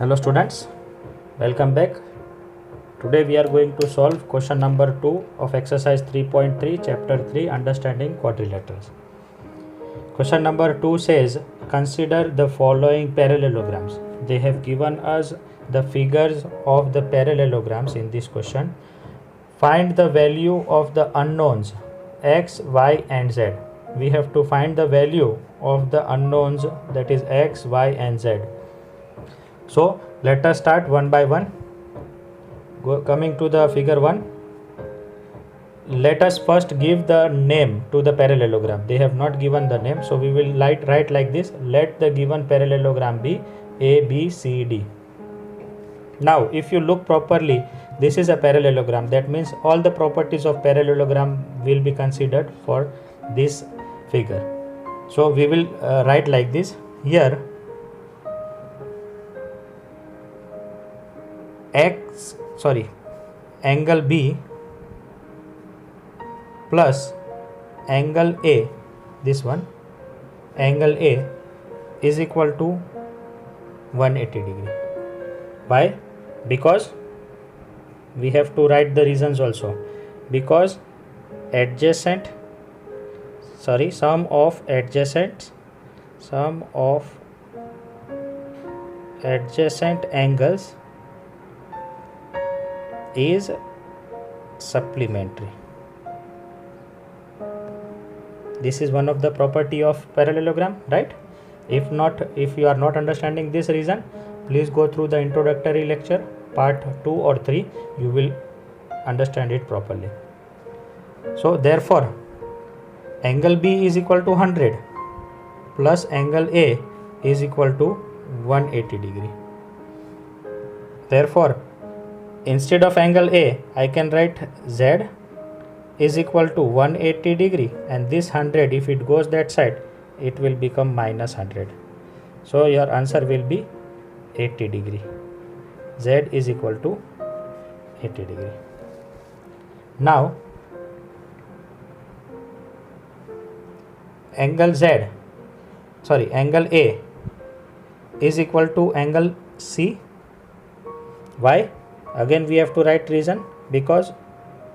Hello students, welcome back. Today we are going to solve question number 2 of exercise 3.3 chapter 3 understanding quadrilaterals. Question number 2 says consider the following parallelograms. They have given us the figures of the parallelograms in this question. Find the value of the unknowns x, y and z. We have to find the value of the unknowns, that is x, y and z. So let us start one by one. Coming to the figure 1, let us first give the name to the parallelogram. They have not given the name, so we will write like this. Let the given parallelogram be A, B, C, D. Now if you look properly, this is a parallelogram. That means all the properties of parallelogram will be considered for this figure. So we will write like this. Here angle B plus angle A, this one, angle A is equal to 180 degree. Why? Because we have to write the reasons also. Because sum of adjacent angles is supplementary. This is one of the property of parallelogram, right? If you are not understanding this reason, please go through the introductory lecture part 2 or 3. You will understand it properly. So therefore angle B is equal to 100 plus angle A is equal to 180 degree. Therefore instead of angle A, I can write Z is equal to 180 degree, and this 100, if it goes that side, it will become minus 100. So your answer will be 80 degree. Z is equal to 80 degree. Now angle A is equal to angle C. Why? Again we have to write reason. Because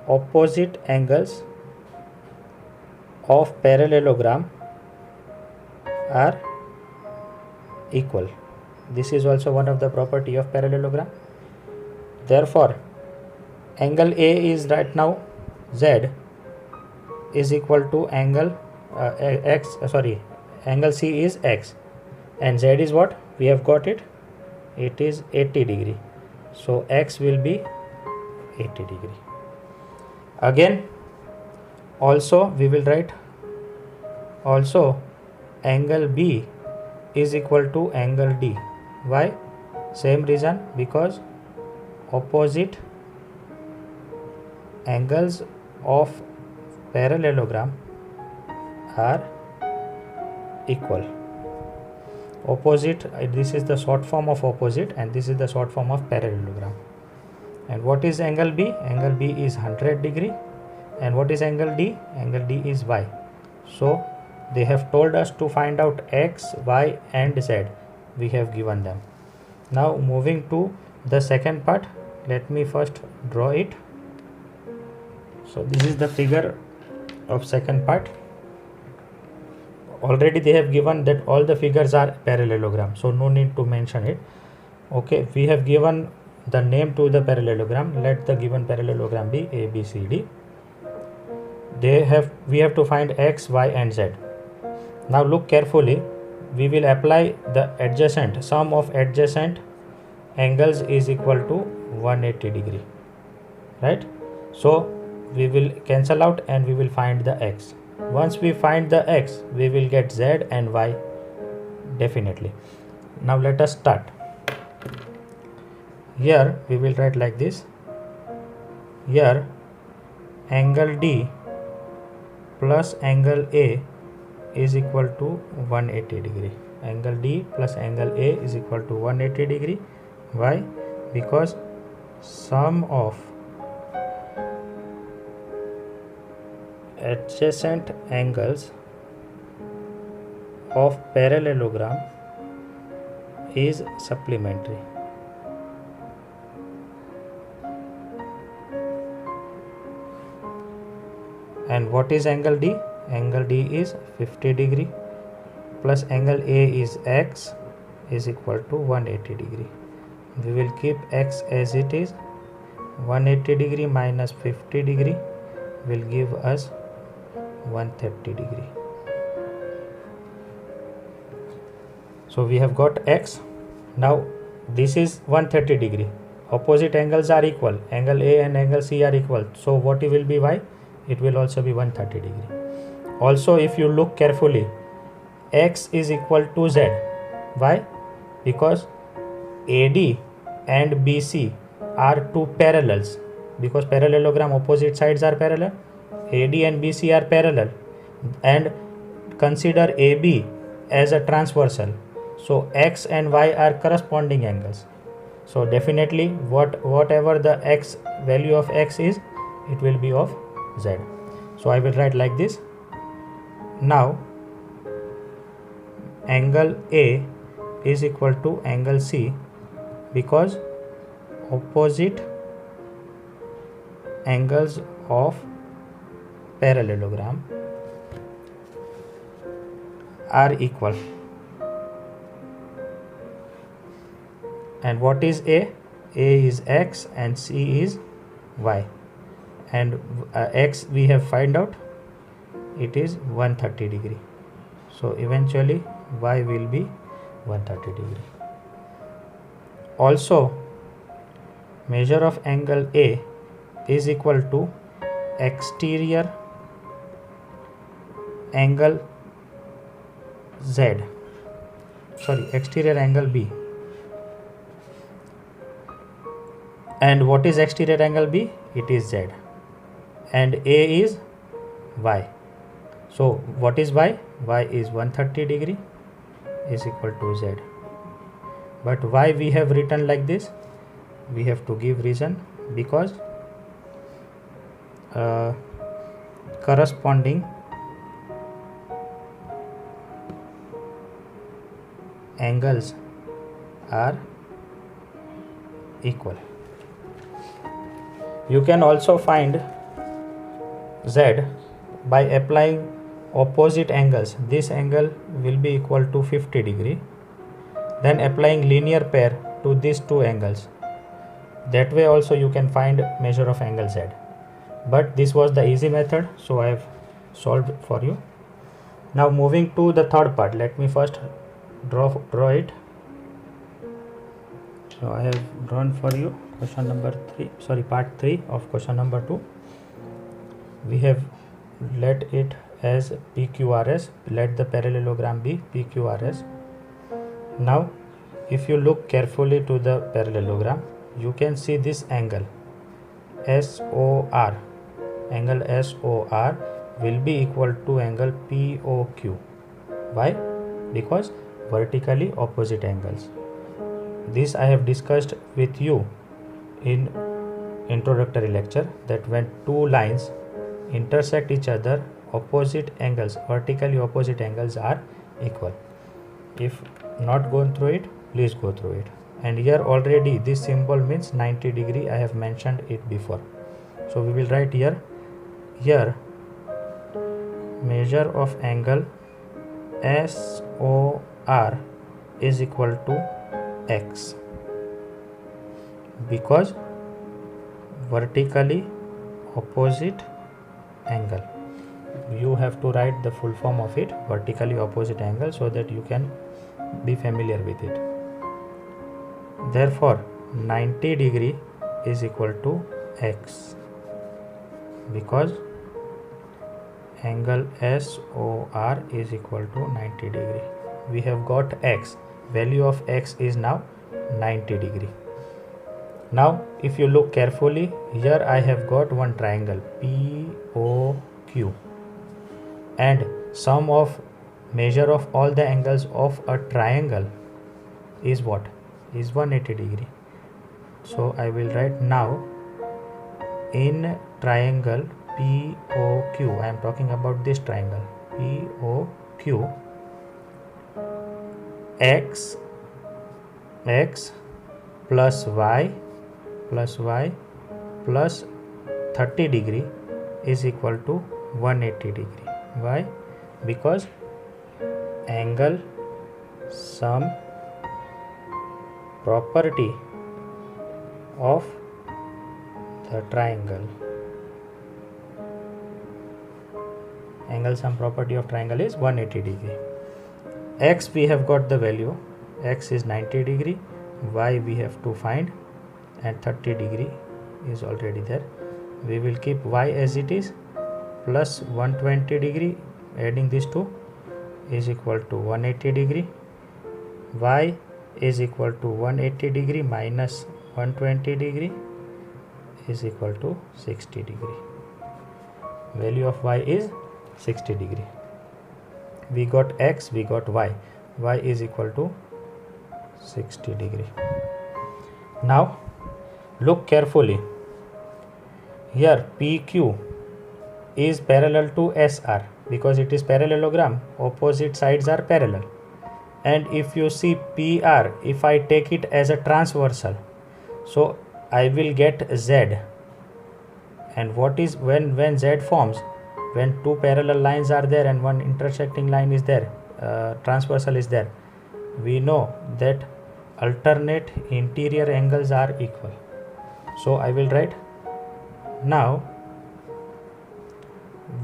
opposite angles of parallelogram are equal. This is also one of the property of parallelogram. Therefore angle A is right now Z is equal to angle angle C is X, and Z is what? We have got it. It is 80 degree. So X will be 80 degree. Again also we will write also angle B is equal to angle D. Why? Same reason, because opposite angles of parallelogram are equal. Opposite, this is the short form of opposite, and this is the short form of parallelogram. And what is angle B? Angle B is 100 degree. And what is angle D? Angle D is Y. So they have told us to find out X, Y and Z. We have given them. Now moving to the second part, let me first draw it. So this is the figure of second part. Already they have given that all the figures are parallelogram, so no need to mention it. Okay, we have given the name to the parallelogram. Let the given parallelogram be A, B, C, D. We have to find X, Y and Z. Now look carefully. We will apply the sum of adjacent angles is equal to 180 degree, right? So we will cancel out and we will find the X. Once we find the X, we will get Z and Y definitely. Now let us start. Here we will write like this. Here angle D plus angle A is equal to 180 degree. Angle D plus angle A is equal to 180 degree. Why? Because sum of adjacent angles of parallelogram is supplementary. And what is angle D? Angle D is 50 degree plus angle A is X is equal to 180 degree. We will keep X as it is. 180 degree minus 50 degree will give us 130 degree. So we have got X. Now this is 130 degree. Opposite angles are equal. Angle A and angle C are equal. So what will be Y? It will also be 130 degree. Also, if you look carefully, X is equal to Z. Why? Because AD and BC are two parallels. Because parallelogram opposite sides are parallel. AD and BC are parallel. And consider AB as a transversal. So X and Y are corresponding angles. So definitely whatever the X value of X is, it will be of Z. So I will write like this. Now angle A is equal to angle C because opposite angles of parallelogram are equal. And what is A? A is X and C is Y. And X we have find out, it is 130 degree. So eventually Y will be 130 degree. Also, measure of angle A is equal to exterior angle Z. Exterior angle B. And what is exterior angle B? It is Z. And A is Y. So what is Y? Y is 130 degree is equal to Z. But why we have written like this? We have to give reason because corresponding angles are equal. You can also find Z by applying opposite angles. This angle will be equal to 50 degree. Then applying linear pair to these two angles. That way also you can find measure of angle Z. But this was the easy method, so I have solved for you. Now moving to the third part. Let me first draw it. So I have drawn for you question number 3, part 3 of question number 2. We have let it as PQRS. Let the parallelogram be PQRS. Now if you look carefully to the parallelogram, you can see this angle SOR. Angle SOR will be equal to angle POQ. Why? Because vertically opposite angles. This I have discussed with you in introductory lecture, that when two lines intersect each other, opposite angles, vertically opposite angles are equal. If not gone through it, please go through it. And here already this symbol means 90 degree. I have mentioned it before. So we will write here measure of angle SOR is equal to X, because vertically opposite angle. You have to write the full form of it, vertically opposite angle, so that you can be familiar with it. Therefore 90 degree is equal to X, because angle SOR is equal to 90 degree. We have got X. Value of X is now 90 degree. Now if you look carefully, here I have got one triangle POQ, and sum of measure of all the angles of a triangle is what? Is 180 degree. So I will write now in triangle POQ. I am talking about this triangle POQ. X plus Y plus 30 degree is equal to 180 degree. Why? Because angle sum property of the triangle. Angle sum property of triangle is 180 degree. X we have got the value, x is 90 degree, y we have to find, and 30 degree is already there. We will keep y as it is, plus 120 degree, adding these two is equal to 180 degree. Y is equal to 180 degree minus 120 degree is equal to 60 degree. Value of y is 60 degree. We got x, we got y. Y is equal to 60 degree. Now look carefully. Here PQ is parallel to SR because it is parallelogram. Opposite sides are parallel. And if you see PR, if I take it as a transversal, so I will get Z. And what is when Z forms? When two parallel lines are there and one intersecting line is there, transversal is there, we know that alternate interior angles are equal. So I will write now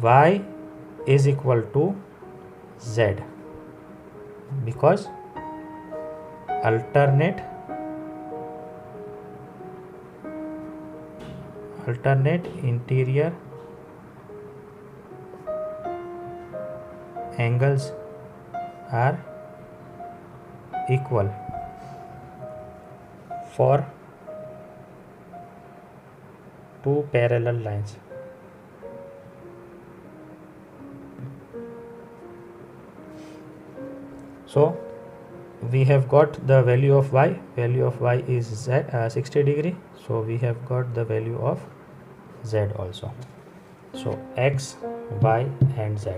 y is equal to Z because alternate interior angles are equal for two parallel lines. So we have got the value of y. Value of y is Z, 60 degree. So we have got the value of Z also. So x, y and Z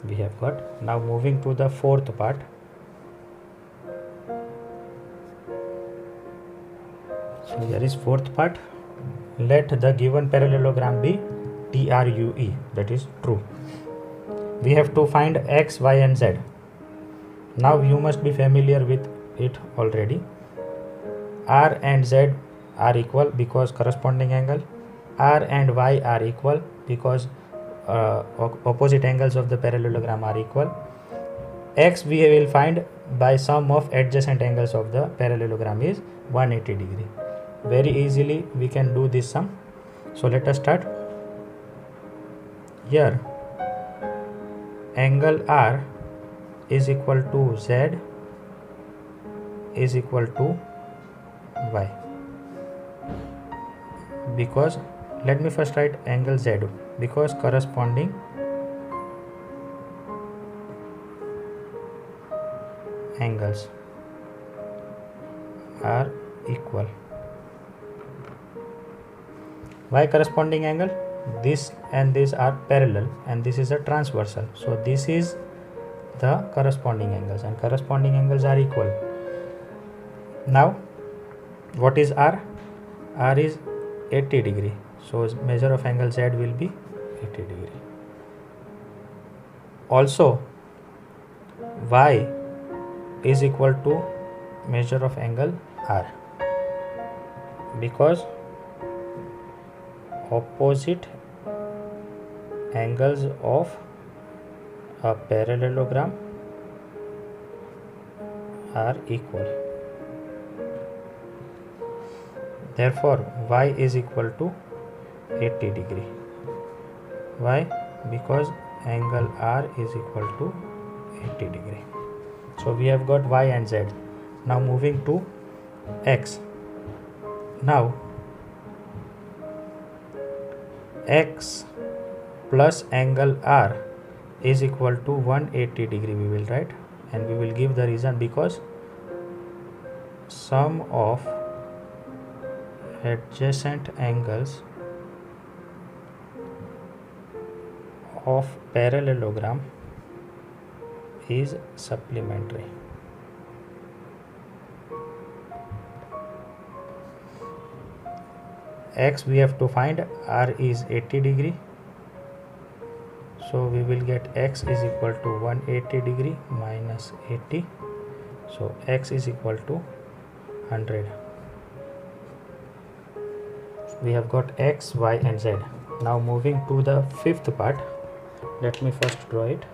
we have got. Now moving to the fourth part. So here is fourth part. Let the given parallelogram be TRUE, that is true. We have to find x, y and z. Now you must be familiar with it already. R and z are equal because corresponding angle. R and y are equal because opposite angles of the parallelogram are equal. X we will find by sum of adjacent angles of the parallelogram is 180 degree. Very easily we can do this sum. So let us start. Here angle R is equal to Z is equal to Y, because let me first write angle Z because corresponding angles are equal. Why corresponding angle? This and this are parallel and this is a transversal. So this is the corresponding angles and corresponding angles are equal. Now what is R? R is 80 degree. So measure of angle Z will be 80 degree. Also Y is equal to measure of angle R because opposite angles of a parallelogram are equal. Therefore Y is equal to 80 degree. Why? Because angle R is equal to 80 degree. So we have got Y and Z. Now moving to X. Now X plus angle R is equal to 180 degree we will write, and we will give the reason because sum of adjacent angles of parallelogram is supplementary. X we have to find, R is 80 degree, So we will get x is equal to 180 degree minus 80. So x is equal to 100. We have got x, y and z. Now moving to the fifth part. Let me first draw it.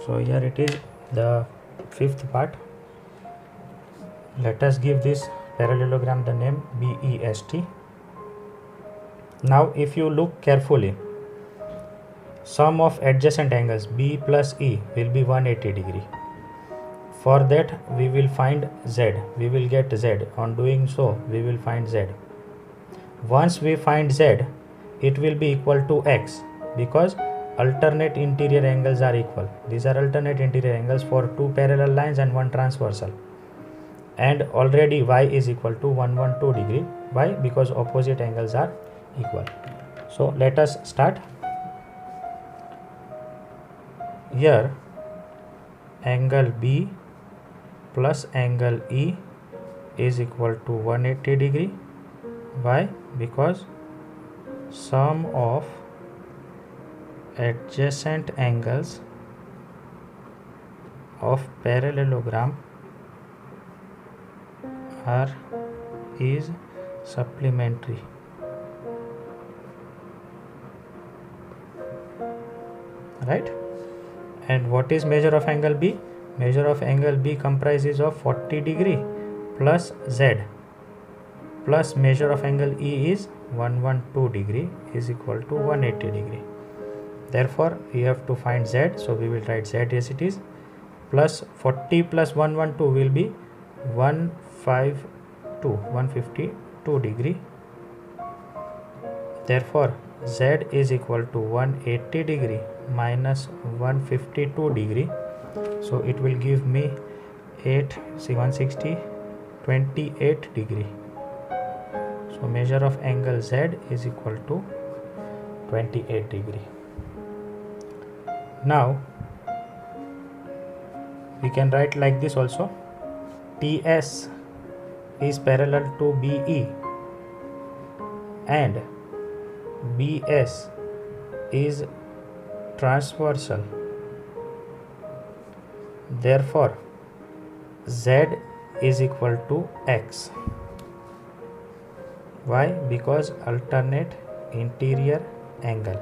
So here it is, the fifth part. Let us give this parallelogram the name BEST. Now if you look carefully, sum of adjacent angles B plus E will be 180 degree. For that we will find Z, we will get Z. On doing so we will find Z. Once we find Z, it will be equal to X because alternate interior angles are equal. These are alternate interior angles for two parallel lines and one transversal. And already Y is equal to 112 degree. Why? Because opposite angles are equal. So let us start. Here angle B plus angle E is equal to 180 degree. Why? Because sum of adjacent angles of parallelogram is supplementary. Right? And what is measure of angle B? Measure of angle B comprises of 40 degree plus Z plus measure of angle E is 112 degree is equal to 180 degree. Therefore we have to find Z, so we will write Z as it is, plus 40 plus 112 will be 152 degree. Therefore Z is equal to 180 degree minus 152 degree. So it will give me 160, 28 degree. So measure of angle Z is equal to 28 degree. Now we can write like this also. TS is parallel to BE and BS is transversal. Therefore Z is equal to X. Why? Because alternate interior angle.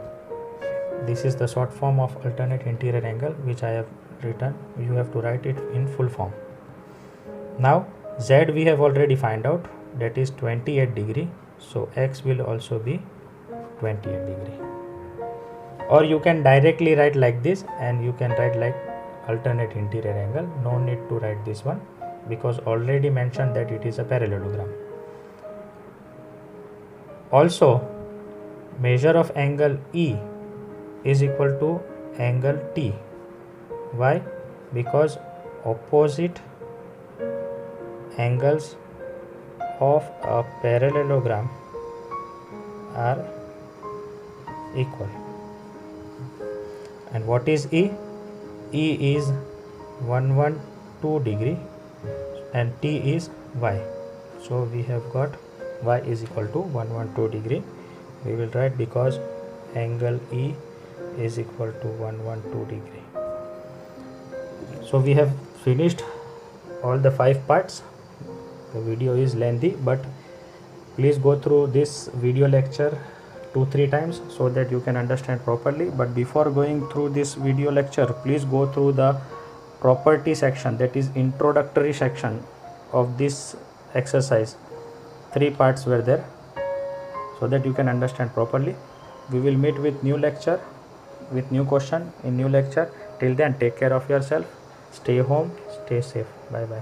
This is the short form of alternate interior angle which I have written. You have to write it in full form. Now Z we have already find out, that is 28 degree. So X will also be 28 degree. Or you can directly write like this, and you can write like alternate interior angle. No need to write this one because already mentioned that it is a parallelogram. Also measure of angle E is equal to angle T. Why? Because opposite angles of a parallelogram are equal. And what is E? E is 112 degree and T is Y. So we have got Y is equal to 112 degree. We will write because angle E is equal to 112 degree. So we have finished all the 5 parts. The video is lengthy, but please go through this video lecture 2-3 times so that you can understand properly. But before going through this video lecture, please go through the property section, that is introductory section of this exercise. 3 parts were there, so that you can understand properly. We will meet with new lecture, with new question in new lecture. Till then, take care of yourself, stay home, stay safe. Bye bye.